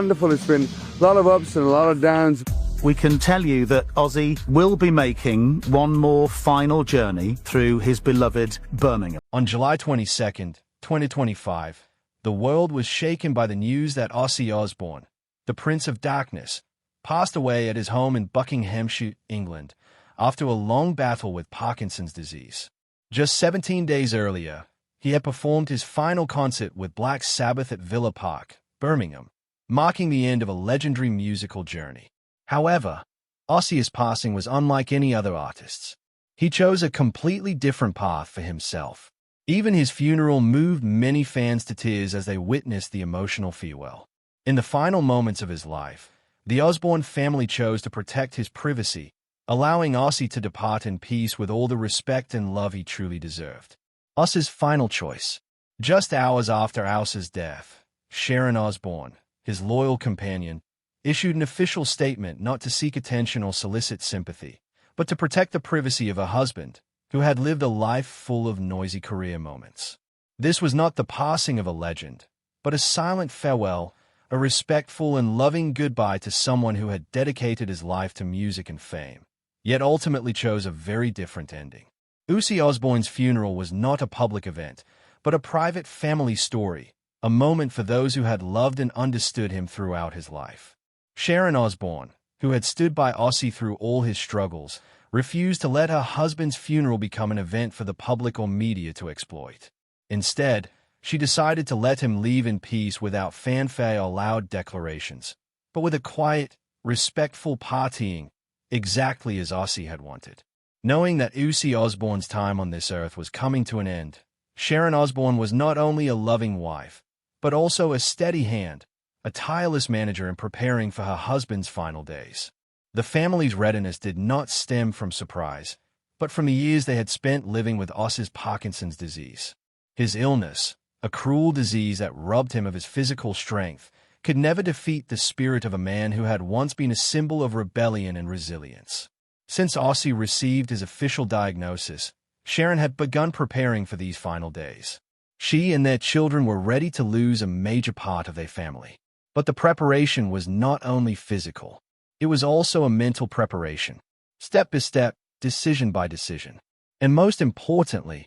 Wonderful. It's been a lot of ups and a lot of downs. We can tell you that Ozzy will be making one more final journey through his beloved Birmingham. On July 22nd, 2025, the world was shaken by the news that Ozzy Osbourne, the Prince of Darkness, passed away at his home in Buckinghamshire, England, after a long battle with Parkinson's disease. Just 17 days earlier, he had performed his final concert with Black Sabbath at Villa Park, Birmingham, marking the end of a legendary musical journey. However, Ozzy's passing was unlike any other artist's. He chose a completely different path for himself. Even his funeral moved many fans to tears as they witnessed the emotional farewell. In the final moments of his life, the Osbourne family chose to protect his privacy, allowing Ozzy to depart in peace with all the respect and love he truly deserved. Ozzy's final choice. Just hours after Ozzy's death, Sharon Osbourne, his loyal companion, issued an official statement not to seek attention or solicit sympathy, but to protect the privacy of her husband, who had lived a life full of noisy career moments. This was not the passing of a legend, but a silent farewell, a respectful and loving goodbye to someone who had dedicated his life to music and fame, yet ultimately chose a very different ending. Ozzy Osbourne's funeral was not a public event, but a private family story, a moment for those who had loved and understood him throughout his life. Sharon Osbourne, who had stood by Ozzy through all his struggles, refused to let her husband's funeral become an event for the public or media to exploit. Instead, she decided to let him leave in peace without fanfare or loud declarations, but with a quiet, respectful partying, exactly as Ozzy had wanted. Knowing that Ozzy Osbourne's time on this earth was coming to an end, Sharon Osbourne was not only a loving wife, but also a steady hand, a tireless manager in preparing for her husband's final days. The family's readiness did not stem from surprise, but from the years they had spent living with Ozzy's Parkinson's disease. His illness, a cruel disease that robbed him of his physical strength, could never defeat the spirit of a man who had once been a symbol of rebellion and resilience. Since Ozzy received his official diagnosis, Sharon had begun preparing for these final days. She and their children were ready to lose a major part of their family. But the preparation was not only physical. It was also a mental preparation, step by step, decision by decision. And most importantly,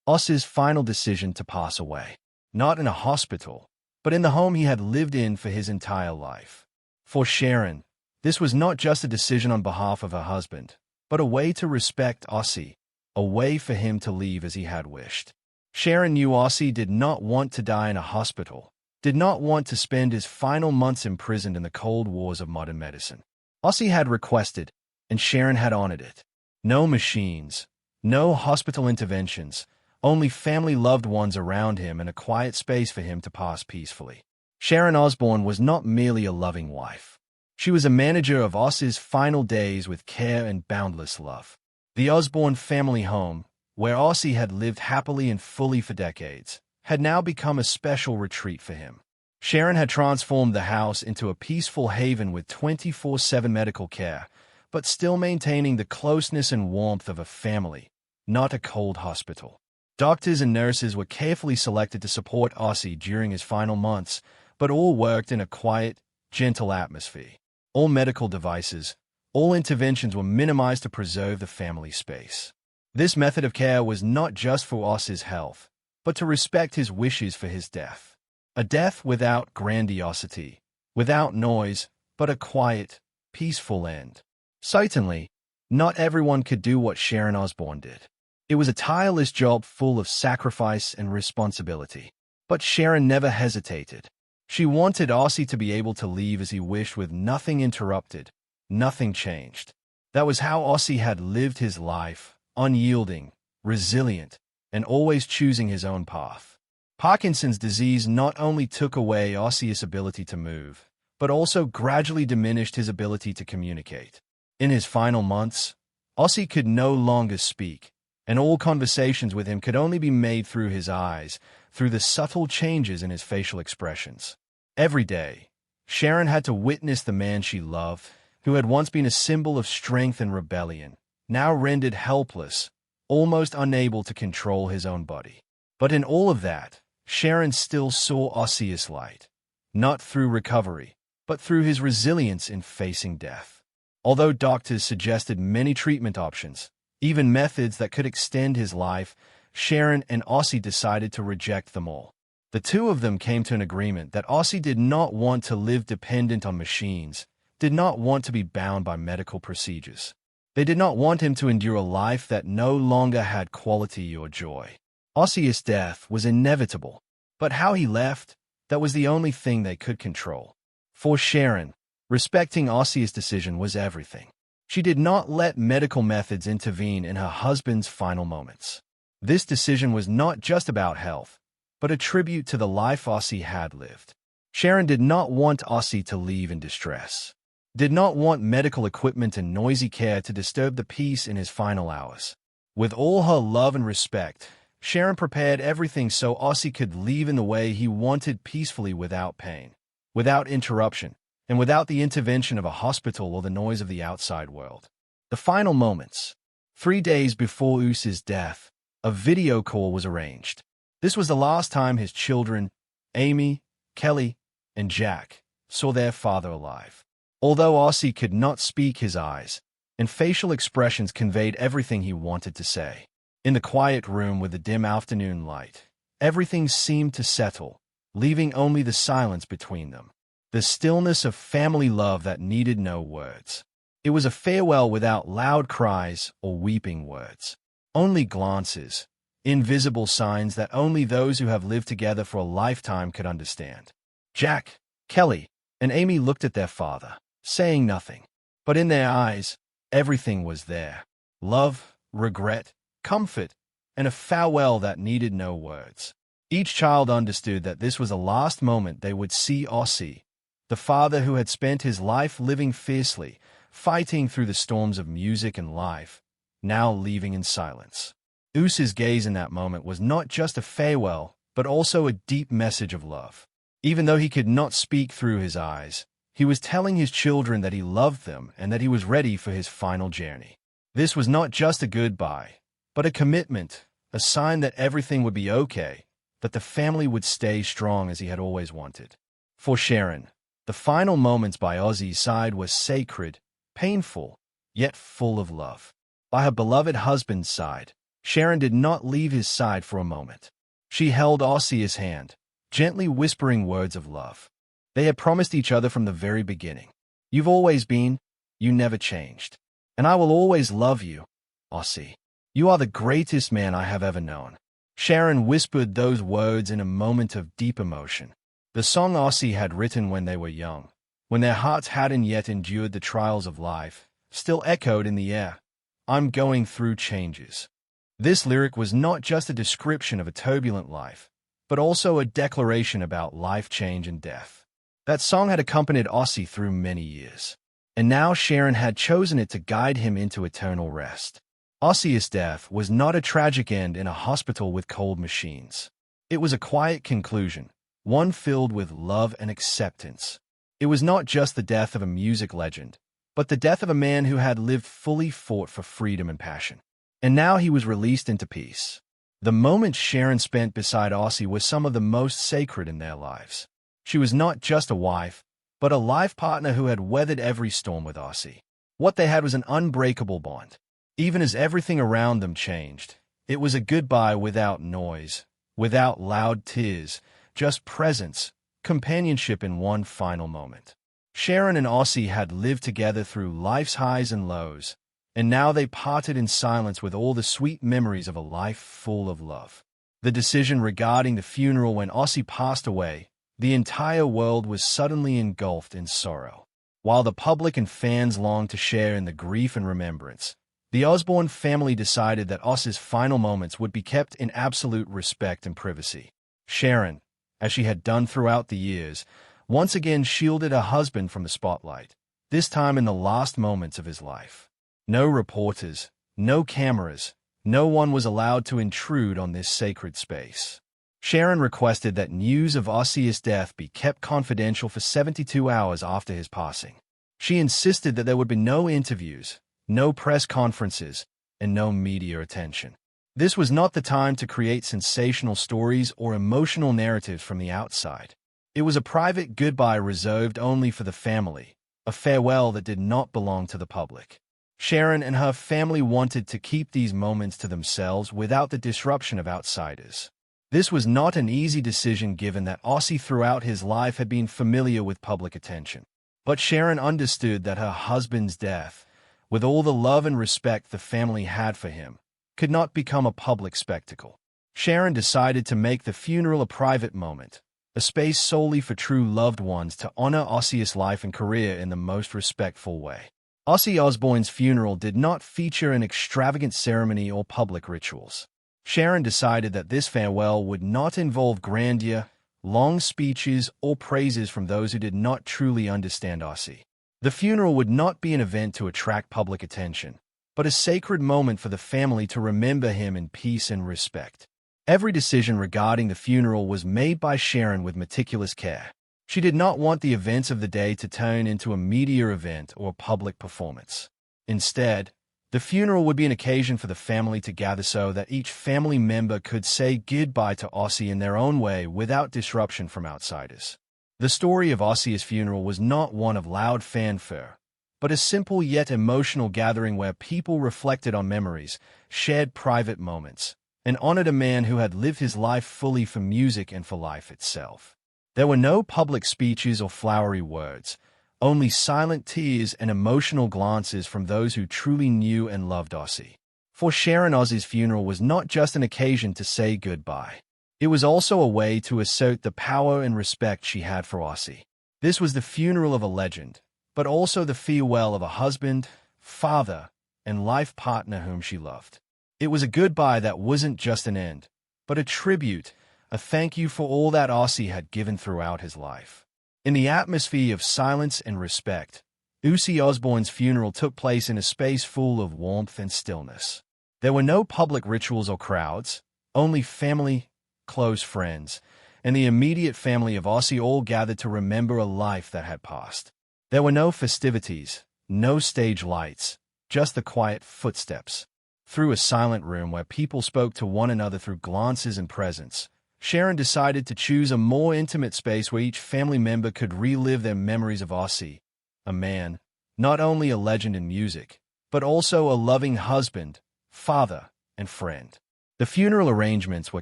Ozzy's final decision to pass away. Not in a hospital, but in the home he had lived in for his entire life. For Sharon, this was not just a decision on behalf of her husband, but a way to respect Ozzy, a way for him to leave as he had wished. Sharon knew Ozzy did not want to die in a hospital, did not want to spend his final months imprisoned in the cold wars of modern medicine. Ozzy had requested, and Sharon had honored it. No machines, no hospital interventions, only family loved ones around him and a quiet space for him to pass peacefully. Sharon Osbourne was not merely a loving wife. She was a manager of Ozzy's final days with care and boundless love. The Osbourne family home, where Ozzy had lived happily and fully for decades, had now become a special retreat for him. Sharon had transformed the house into a peaceful haven with 24/7 medical care, but still maintaining the closeness and warmth of a family, not a cold hospital. Doctors and nurses were carefully selected to support Ozzy during his final months, but all worked in a quiet, gentle atmosphere. All medical devices, all interventions were minimized to preserve the family space. This method of care was not just for Ozzy's health, but to respect his wishes for his death. A death without grandiosity, without noise, but a quiet, peaceful end. Certainly, not everyone could do what Sharon Osbourne did. It was a tireless job full of sacrifice and responsibility. But Sharon never hesitated. She wanted Ozzy to be able to leave as he wished with nothing interrupted, nothing changed. That was how Ozzy had lived his life, unyielding, resilient, and always choosing his own path. Parkinson's disease not only took away Ozzy's ability to move, but also gradually diminished his ability to communicate. In his final months, Ozzy could no longer speak, and all conversations with him could only be made through his eyes, through the subtle changes in his facial expressions. Every day, Sharon had to witness the man she loved, who had once been a symbol of strength and rebellion, now rendered helpless, almost unable to control his own body. But in all of that, Sharon still saw Ozzy's light, not through recovery, but through his resilience in facing death. Although doctors suggested many treatment options, even methods that could extend his life, Sharon and Ozzy decided to reject them all. The two of them came to an agreement that Ozzy did not want to live dependent on machines, did not want to be bound by medical procedures. They did not want him to endure a life that no longer had quality or joy. Ozzy's death was inevitable, but how he left, that was the only thing they could control. For Sharon, respecting Ozzy's decision was everything. She did not let medical methods intervene in her husband's final moments. This decision was not just about health, but a tribute to the life Ozzy had lived. Sharon did not want Ozzy to leave in distress, did not want medical equipment and noisy care to disturb the peace in his final hours. With all her love and respect, Sharon prepared everything so Ozzy could leave in the way he wanted, peacefully, without pain, without interruption, and without the intervention of a hospital or the noise of the outside world. The final moments. 3 days before Ozzy's death, a video call was arranged. This was the last time his children, Amy, Kelly, and Jack, saw their father alive. Although Ozzy could not speak, his eyes and facial expressions conveyed everything he wanted to say. In the quiet room with the dim afternoon light, everything seemed to settle, leaving only the silence between them. The stillness of family love that needed no words. It was a farewell without loud cries or weeping words. Only glances, invisible signs that only those who have lived together for a lifetime could understand. Jack, Kelly, and Amy looked at their father, saying nothing. But in their eyes, everything was there. Love, regret, comfort, and a farewell that needed no words. Each child understood that this was the last moment they would see Ozzy, the father who had spent his life living fiercely, fighting through the storms of music and life, now leaving in silence. Ozzy's gaze in that moment was not just a farewell, but also a deep message of love. Even though he could not speak through his eyes, he was telling his children that he loved them and that he was ready for his final journey. This was not just a goodbye, but a commitment, a sign that everything would be okay, that the family would stay strong as he had always wanted. For Sharon, the final moments by Ozzy's side were sacred, painful, yet full of love. By her beloved husband's side, Sharon did not leave his side for a moment. She held Ozzy's hand, gently whispering words of love. They had promised each other from the very beginning. "You've always been, you never changed. And I will always love you, Ozzy. You are the greatest man I have ever known." Sharon whispered those words in a moment of deep emotion. The song Ozzy had written when they were young, when their hearts hadn't yet endured the trials of life, still echoed in the air. "I'm going through changes." This lyric was not just a description of a turbulent life, but also a declaration about life change and death. That song had accompanied Ozzy through many years, and now Sharon had chosen it to guide him into eternal rest. Ozzy's death was not a tragic end in a hospital with cold machines. It was a quiet conclusion, one filled with love and acceptance. It was not just the death of a music legend, but the death of a man who had lived fully, fought for freedom and passion. And now he was released into peace. The moments Sharon spent beside Ozzy were some of the most sacred in their lives. She was not just a wife, but a life partner who had weathered every storm with Ozzy. What they had was an unbreakable bond. Even as everything around them changed, it was a goodbye without noise, without loud tears, just presence, companionship in one final moment. Sharon and Ozzy had lived together through life's highs and lows, and now they parted in silence with all the sweet memories of a life full of love. The decision regarding the funeral when Ozzy passed away, the entire world was suddenly engulfed in sorrow. While the public and fans longed to share in the grief and remembrance, the Osbourne family decided that Ozzy's final moments would be kept in absolute respect and privacy. Sharon, as she had done throughout the years, once again shielded her husband from the spotlight, this time in the last moments of his life. No reporters, no cameras, no one was allowed to intrude on this sacred space. Sharon requested that news of Ozzy's death be kept confidential for 72 hours after his passing. She insisted that there would be no interviews, no press conferences, and no media attention. This was not the time to create sensational stories or emotional narratives from the outside. It was a private goodbye reserved only for the family, a farewell that did not belong to the public. Sharon and her family wanted to keep these moments to themselves without the disruption of outsiders. This was not an easy decision given that Ozzy throughout his life had been familiar with public attention. But Sharon understood that her husband's death, with all the love and respect the family had for him, could not become a public spectacle. Sharon decided to make the funeral a private moment, a space solely for true loved ones to honor Ozzy's life and career in the most respectful way. Ozzy Osbourne's funeral did not feature an extravagant ceremony or public rituals. Sharon decided that this farewell would not involve grandeur, long speeches, or praises from those who did not truly understand Ozzy. The funeral would not be an event to attract public attention, but a sacred moment for the family to remember him in peace and respect. Every decision regarding the funeral was made by Sharon with meticulous care. She did not want the events of the day to turn into a media event or public performance. Instead, the funeral would be an occasion for the family to gather so that each family member could say goodbye to Ozzy in their own way without disruption from outsiders. The story of Ozzy's funeral was not one of loud fanfare, but a simple yet emotional gathering where people reflected on memories, shared private moments, and honored a man who had lived his life fully for music and for life itself. There were no public speeches or flowery words, only silent tears and emotional glances from those who truly knew and loved Ozzy. For Sharon, Ozzy's funeral was not just an occasion to say goodbye. It was also a way to assert the power and respect she had for Ozzy. This was the funeral of a legend, but also the farewell of a husband, father, and life partner whom she loved. It was a goodbye that wasn't just an end, but a tribute, a thank you for all that Ozzy had given throughout his life. In the atmosphere of silence and respect, Ozzy Osbourne's funeral took place in a space full of warmth and stillness. There were no public rituals or crowds, only family, close friends, and the immediate family of Ozzy all gathered to remember a life that had passed. There were no festivities, no stage lights, just the quiet footsteps. Through a silent room where people spoke to one another through glances and presence, Sharon decided to choose a more intimate space where each family member could relive their memories of Ozzy, a man, not only a legend in music, but also a loving husband, father, and friend. The funeral arrangements were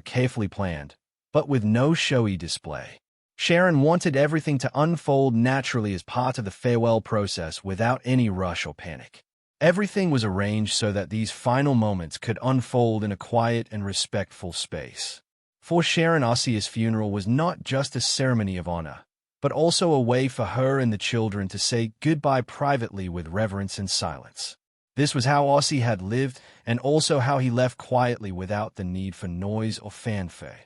carefully planned, but with no showy display. Sharon wanted everything to unfold naturally as part of the farewell process without any rush or panic. Everything was arranged so that these final moments could unfold in a quiet and respectful space. For Sharon, Ozzy's funeral was not just a ceremony of honor, but also a way for her and the children to say goodbye privately with reverence and silence. This was how Ozzy had lived, and also how he left quietly without the need for noise or fanfare.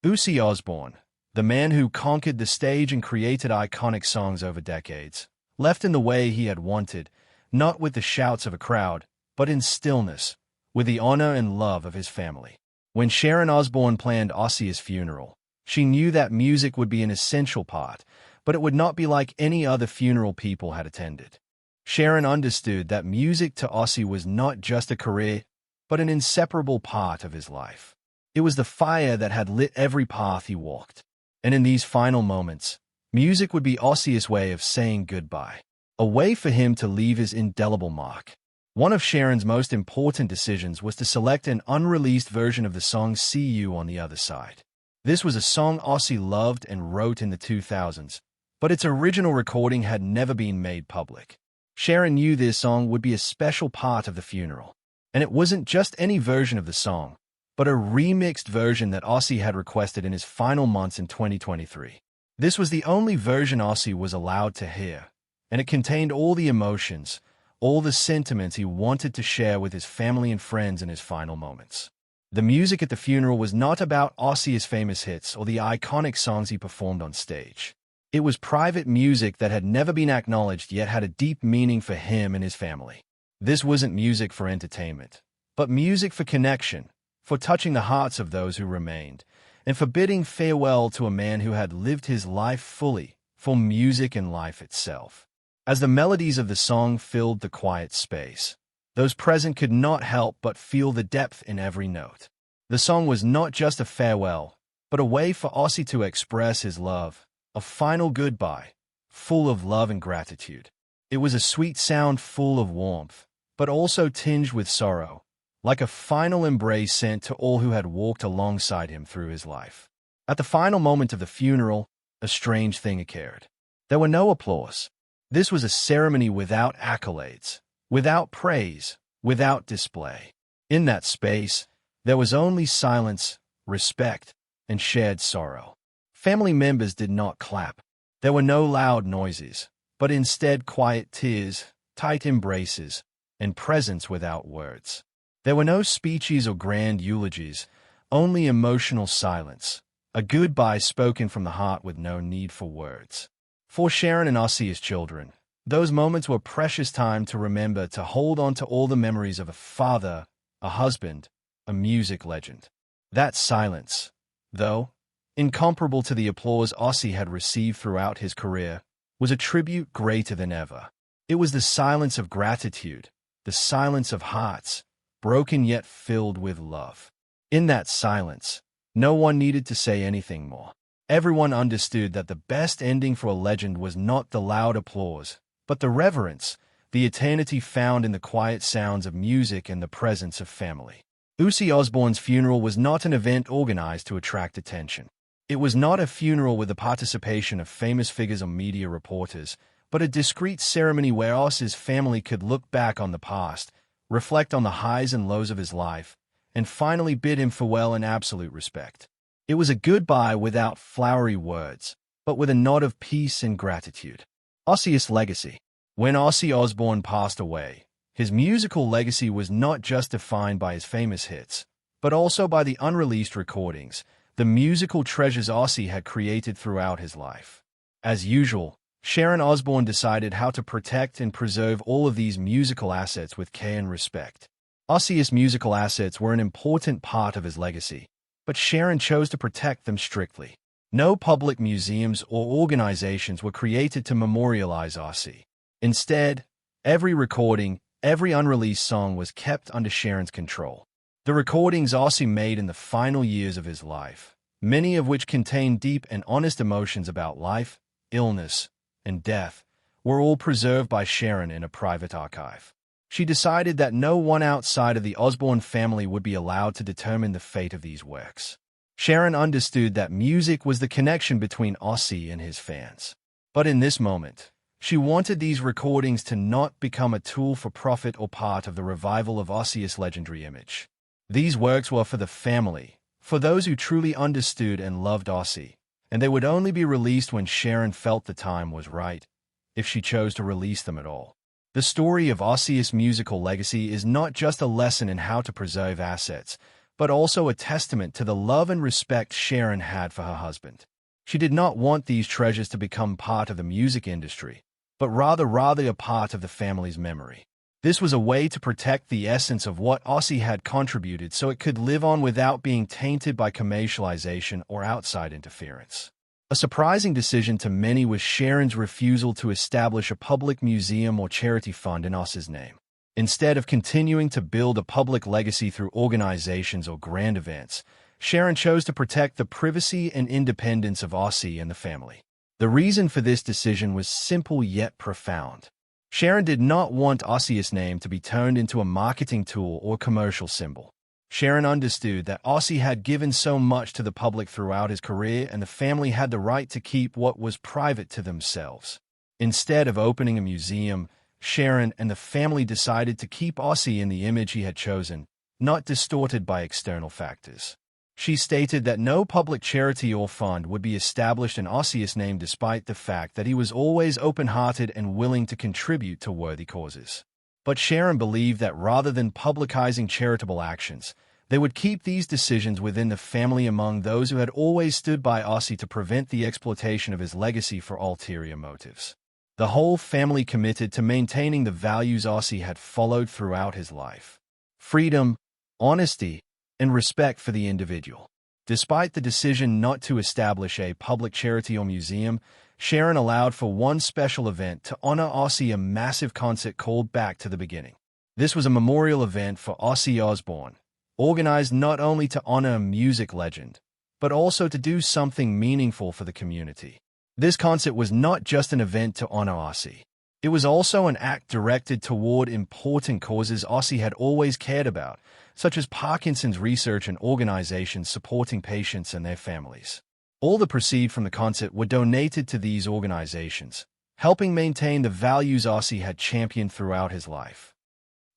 Ozzy Osbourne, the man who conquered the stage and created iconic songs over decades, left in the way he had wanted, not with the shouts of a crowd, but in stillness, with the honor and love of his family. When Sharon Osbourne planned Ozzy's funeral, she knew that music would be an essential part, but it would not be like any other funeral people had attended. Sharon understood that music to Ozzy was not just a career, but an inseparable part of his life. It was the fire that had lit every path he walked. And in these final moments, music would be Ozzy's way of saying goodbye, a way for him to leave his indelible mark. One of Sharon's most important decisions was to select an unreleased version of the song See You on the Other Side. This was a song Ozzy loved and wrote in the 2000s, but its original recording had never been made public. Sharon knew this song would be a special part of the funeral, and it wasn't just any version of the song, but a remixed version that Ozzy had requested in his final months in 2023. This was the only version Ozzy was allowed to hear, and it contained all the emotions, all the sentiments he wanted to share with his family and friends in his final moments. The music at the funeral was not about Ozzy's famous hits or the iconic songs he performed on stage. It was private music that had never been acknowledged yet had a deep meaning for him and his family. This wasn't music for entertainment, but music for connection, for touching the hearts of those who remained, and for bidding farewell to a man who had lived his life fully for music and life itself. As the melodies of the song filled the quiet space, those present could not help but feel the depth in every note. The song was not just a farewell, but a way for Ozzy to express his love, a final goodbye, full of love and gratitude. It was a sweet sound full of warmth, but also tinged with sorrow, like a final embrace sent to all who had walked alongside him through his life. At the final moment of the funeral, a strange thing occurred. There were no applause. This was a ceremony without accolades, without praise, without display. In that space, there was only silence, respect, and shared sorrow. Family members did not clap. There were no loud noises, but instead quiet tears, tight embraces, and presence without words. There were no speeches or grand eulogies, only emotional silence, a goodbye spoken from the heart with no need for words. For Sharon and Ozzy as children, those moments were precious time to remember, to hold on to all the memories of a father, a husband, a music legend. That silence, though incomparable to the applause Ozzy had received throughout his career, was a tribute greater than ever. It was the silence of gratitude, the silence of hearts, broken yet filled with love. In that silence, no one needed to say anything more. Everyone understood that the best ending for a legend was not the loud applause, but the reverence, the eternity found in the quiet sounds of music and the presence of family. Ozzy Osbourne's funeral was not an event organized to attract attention. It was not a funeral with the participation of famous figures or media reporters, but a discreet ceremony where Ozzy's family could look back on the past, reflect on the highs and lows of his life, and finally bid him farewell in absolute respect. It was a goodbye without flowery words, but with a nod of peace and gratitude. Ozzy's legacy. When Ozzy Osbourne passed away, his musical legacy was not just defined by his famous hits, but also by the unreleased recordings, the musical treasures Ozzy had created throughout his life. As usual, Sharon Osbourne decided how to protect and preserve all of these musical assets with care and respect. Ozzy's musical assets were an important part of his legacy, but Sharon chose to protect them strictly. No public museums or organizations were created to memorialize Ozzy. Instead, every recording, every unreleased song was kept under Sharon's control. The recordings Ozzy made in the final years of his life, many of which contained deep and honest emotions about life, illness, and death, were all preserved by Sharon in a private archive. She decided that no one outside of the Osbourne family would be allowed to determine the fate of these works. Sharon understood that music was the connection between Ozzy and his fans. But in this moment, she wanted these recordings to not become a tool for profit or part of the revival of Ozzy's legendary image. These works were for the family, for those who truly understood and loved Ozzy, and they would only be released when Sharon felt the time was right, if she chose to release them at all. The story of Ozzy's musical legacy is not just a lesson in how to preserve assets, but also a testament to the love and respect Sharon had for her husband. She did not want these treasures to become part of the music industry, but rather a part of the family's memory. This was a way to protect the essence of what Ozzy had contributed so it could live on without being tainted by commercialization or outside interference. A surprising decision to many was Sharon's refusal to establish a public museum or charity fund in Ozzy's name. Instead of continuing to build a public legacy through organizations or grand events, Sharon chose to protect the privacy and independence of Ozzy and the family. The reason for this decision was simple yet profound. Sharon did not want Ozzy's name to be turned into a marketing tool or commercial symbol. Sharon understood that Ozzy had given so much to the public throughout his career, and the family had the right to keep what was private to themselves. Instead of opening a museum, Sharon and the family decided to keep Ozzy in the image he had chosen, not distorted by external factors. She stated that no public charity or fund would be established in Ozzy's name despite the fact that he was always open-hearted and willing to contribute to worthy causes. But Sharon believed that rather than publicizing charitable actions, they would keep these decisions within the family among those who had always stood by Ozzy to prevent the exploitation of his legacy for ulterior motives. The whole family committed to maintaining the values Ozzy had followed throughout his life: freedom, honesty, and respect for the individual. Despite the decision not to establish a public charity or museum, Sharon allowed for one special event to honor Ozzy, a massive concert called Back to the Beginning. This was a memorial event for Ozzy Osbourne, organized not only to honor a music legend, but also to do something meaningful for the community. This concert was not just an event to honor Ozzy. It was also an act directed toward important causes Ozzy had always cared about, such as Parkinson's research and organizations supporting patients and their families. All the proceeds from the concert were donated to these organizations, helping maintain the values Ozzy had championed throughout his life.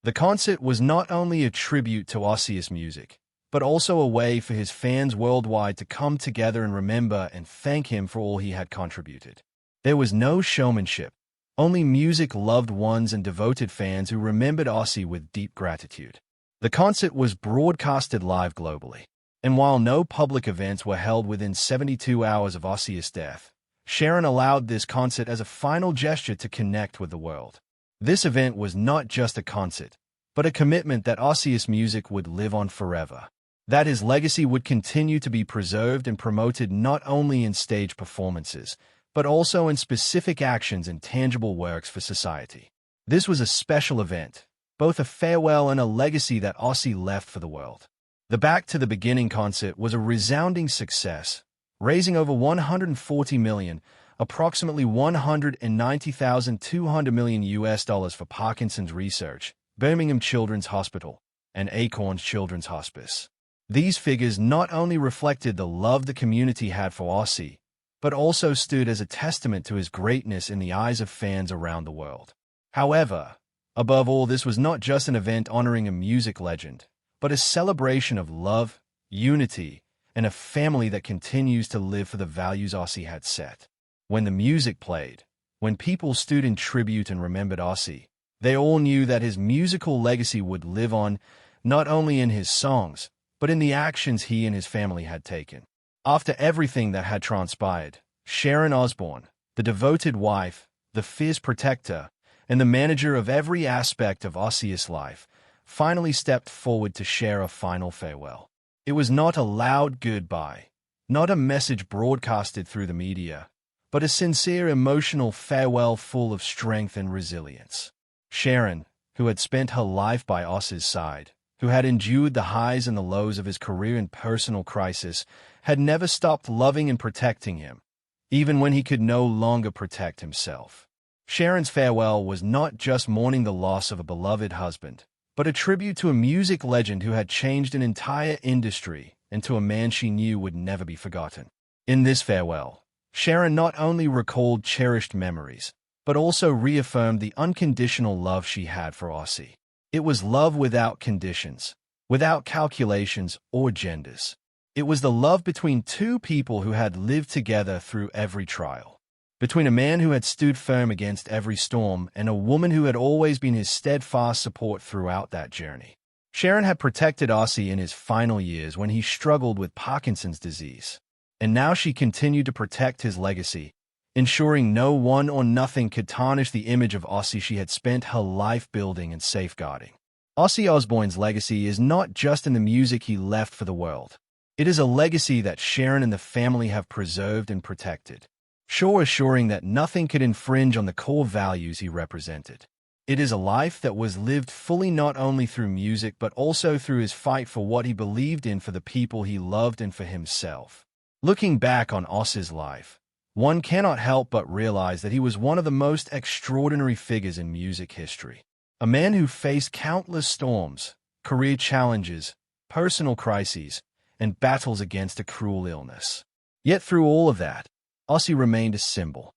The concert was not only a tribute to Ozzy's music, but also a way for his fans worldwide to come together and remember and thank him for all he had contributed. There was no showmanship, only music-loved ones and devoted fans who remembered Ozzy with deep gratitude. The concert was broadcasted live globally, and while no public events were held within 72 hours of Ozzy's death, Sharon allowed this concert as a final gesture to connect with the world. This event was not just a concert, but a commitment that Ozzy's music would live on forever, that his legacy would continue to be preserved and promoted not only in stage performances, but also in specific actions and tangible works for society. This was a special event, both a farewell and a legacy that Ozzy left for the world. The Back to the Beginning concert was a resounding success, raising over $140 million, approximately $190,200 million for Parkinson's research, Birmingham Children's Hospital, and Acorns Children's Hospice. These figures not only reflected the love the community had for Ozzy, but also stood as a testament to his greatness in the eyes of fans around the world. However, above all, this was not just an event honoring a music legend, but a celebration of love, unity, and a family that continues to live for the values Ozzy had set. When the music played, when people stood in tribute and remembered Ozzy, they all knew that his musical legacy would live on, not only in his songs, but in the actions he and his family had taken. After everything that had transpired, Sharon Osbourne, the devoted wife, the fierce protector, and the manager of every aspect of Ozzy's life, finally stepped forward to share a final farewell. It was not a loud goodbye, not a message broadcasted through the media, but a sincere emotional farewell full of strength and resilience. Sharon, who had spent her life by Ozzy's side, who had endured the highs and the lows of his career and personal crisis, had never stopped loving and protecting him, even when he could no longer protect himself. Sharon's farewell was not just mourning the loss of a beloved husband, but a tribute to a music legend who had changed an entire industry and to a man she knew would never be forgotten. In this farewell, Sharon not only recalled cherished memories, but also reaffirmed the unconditional love she had for Ozzy. It was love without conditions, without calculations or genders. It was the love between two people who had lived together through every trial, between a man who had stood firm against every storm and a woman who had always been his steadfast support throughout that journey. Sharon had protected Ozzy in his final years when he struggled with Parkinson's disease, and now she continued to protect his legacy, ensuring no one or nothing could tarnish the image of Ozzy she had spent her life building and safeguarding. Ozzy Osbourne's legacy is not just in the music he left for the world. It is a legacy that Sharon and the family have preserved and protected, assuring that nothing could infringe on the core values he represented. It is a life that was lived fully not only through music but also through his fight for what he believed in, for the people he loved, and for himself. Looking back on Ozzy's life, one cannot help but realize that he was one of the most extraordinary figures in music history. A man who faced countless storms, career challenges, personal crises, and battles against a cruel illness. Yet through all of that, Ozzy remained a symbol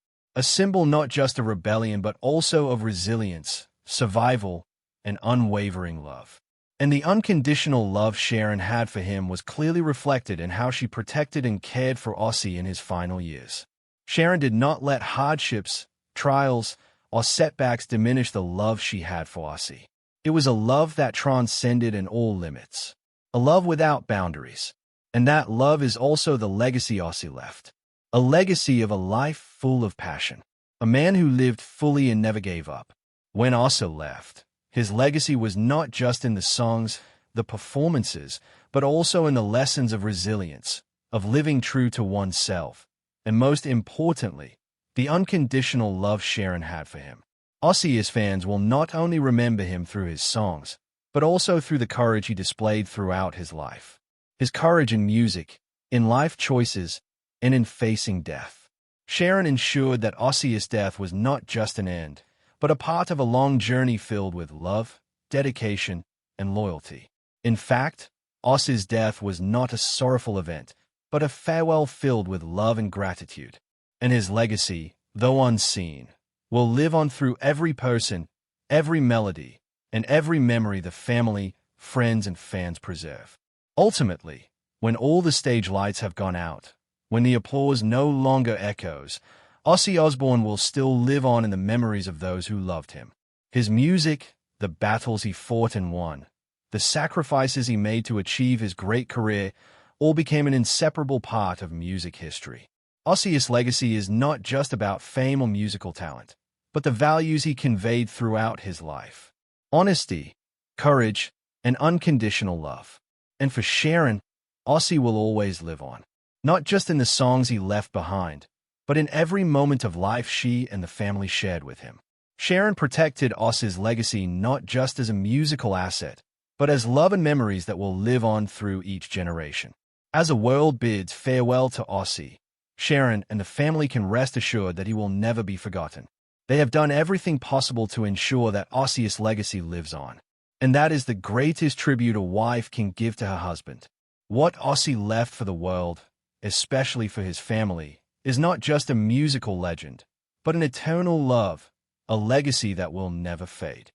not just of rebellion but also of resilience, survival, and unwavering love. And the unconditional love Sharon had for him was clearly reflected in how she protected and cared for Ozzy in his final years. Sharon did not let hardships, trials, or setbacks diminish the love she had for Ozzy. It was a love that transcended in all limits, a love without boundaries. And that love is also the legacy Ozzy left. A legacy of a life full of passion. A man who lived fully and never gave up. When Ozzy left, his legacy was not just in the songs, the performances, but also in the lessons of resilience, of living true to oneself, and most importantly, the unconditional love Sharon had for him. Ozzy's fans will not only remember him through his songs, but also through the courage he displayed throughout his life. His courage in music, in life choices, and in facing death. Sharon ensured that Ozzy's death was not just an end, but a part of a long journey filled with love, dedication, and loyalty. In fact, Ozzy's death was not a sorrowful event, but a farewell filled with love and gratitude. And his legacy, though unseen, will live on through every person, every melody, and every memory the family, friends, and fans preserve. Ultimately, when all the stage lights have gone out, when the applause no longer echoes, Ozzy Osbourne will still live on in the memories of those who loved him. His music, the battles he fought and won, the sacrifices he made to achieve his great career, all became an inseparable part of music history. Ozzy's legacy is not just about fame or musical talent, but the values he conveyed throughout his life. Honesty, courage, and unconditional love. And for Sharon, Ozzy will always live on, not just in the songs he left behind, but in every moment of life she and the family shared with him. Sharon protected Ozzy's legacy not just as a musical asset, but as love and memories that will live on through each generation. As the world bids farewell to Ozzy, Sharon and the family can rest assured that he will never be forgotten. They have done everything possible to ensure that Ozzy's legacy lives on. And that is the greatest tribute a wife can give to her husband. What Ozzy left for the world, especially for his family, is not just a musical legend, but an eternal love, a legacy that will never fade.